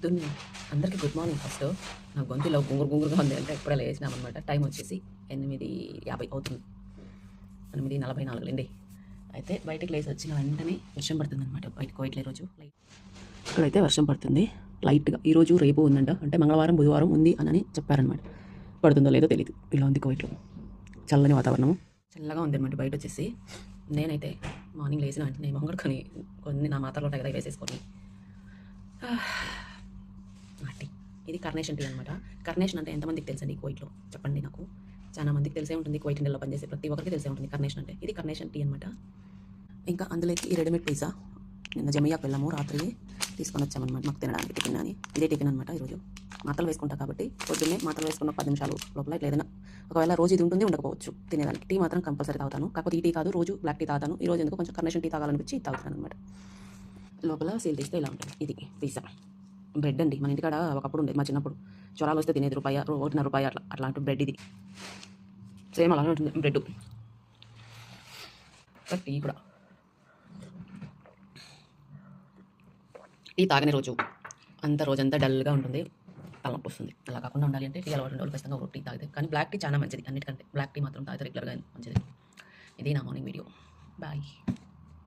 పొద్దున్నే అందరికీ good morning first. నా గొంతులో గుంగురుగా ఉంది అంటే ఇప్పుడే లేచినామనమాట. టైం వచ్చేసి 8:50 అవుతుంది. 8:44 అండి. అయితే బయటకు లేచి వచ్చిన వెంటనే వర్షం పడుతుందన్నమాట. బయటకు పోయట్లే రోజు ఇక్కడైతే వర్షం పడుతుంది లైట్గా. ఈరోజు రేపు ఉందంట, అంటే మంగళవారం బుధవారం ఉంది అని చెప్పారనమాట. పడుతుందో లేదో తెలియదు. ఇలా ఉంది కోయిట్లో, చల్లని వాతావరణం, చల్లగా ఉంది అనమాట. బయట వచ్చేసి నేనైతే మార్నింగ్ లేచిన వెంటనే మొంగడుకొని కొన్ని నా మాతలో టైర్ వేసేసుకొని టీ. ఇది కర్నేషన్ టీ అనమాట. కర్నేషన్ అంటే ఎంతమందికి తెలుసండి కువైట్లో చెప్పండి నాకు. చాలా మందికి తెలిసే ఉంటుంది, కువైట్ ఇండియాలో పనిచేసే ప్రతి ఒక్కరికి తెలిసే ఉంటుంది కర్నేషన్ అంటే. ఇది కర్నేషన్ టీ అనమాట. ఇంకా అందులోకి ఈ రెడీమేడ్ పిజ్జా నిన్న జమియాకి వెళ్ళాము, రాత్రి తీసుకొని వచ్చామన్నమాట మాకు తినడానికి. టిఫిన్ అని ఇదే టిఫిన్ అనమాట. ఈరోజు మాతలు వేసుకుంటా కాబట్టి పొద్దున్నే మాతలు వేసుకున్న 10 నిమిషాలు లోపల ఇట్లా ఏదైనా ఒకవేళ రోజు ఇది ఉంటుంది ఉండకపోవచ్చు తినేదానికి. టీ మాత్రం కంపల్సరీ తాగుతాను. కాకపోతే ఈ టీ కాదు, రోజు బ్లాక్ టీ తాగుతాను. ఈ రోజు ఎందుకు కొంచెం కర్నేషన్ టీ తాగాలనిపించి ఇది తాగుతాను అనమాట. లోపల సీల్ తీస్తే ఇలా ఉంటుంది. ఇది పిజ్జా బ్రెడ్ అండి. మన ఇంటికాడ ఒకప్పుడు ఉండేది మా చిన్నప్పుడు, జ్వరాలు వస్తే తినేది రూపాయ, 1.5 రూపాయ అట్లాంటి బ్రెడ్ ఇది. సేమ్ అలానే ఉంటుంది బ్రెడ్. టీ కూడా, టీ తాగని రోజు రోజంతా డల్గా ఉంటుంది, తలనొప్పి వస్తుంది. అలా కాకుండా ఉండాలి అంటే టీ అలవాటు ఉండాలి ఖచ్చితంగా ఒక టీ తాగితే. కానీ బ్లాక్ టీ చాలా మంచిది అన్నిటికంటే. బ్లాక్ టీ మాత్రం తాగితే రెగ్యులర్గా మంచిది. ఇది నా మార్నింగ్ వీడియో. బాయ్.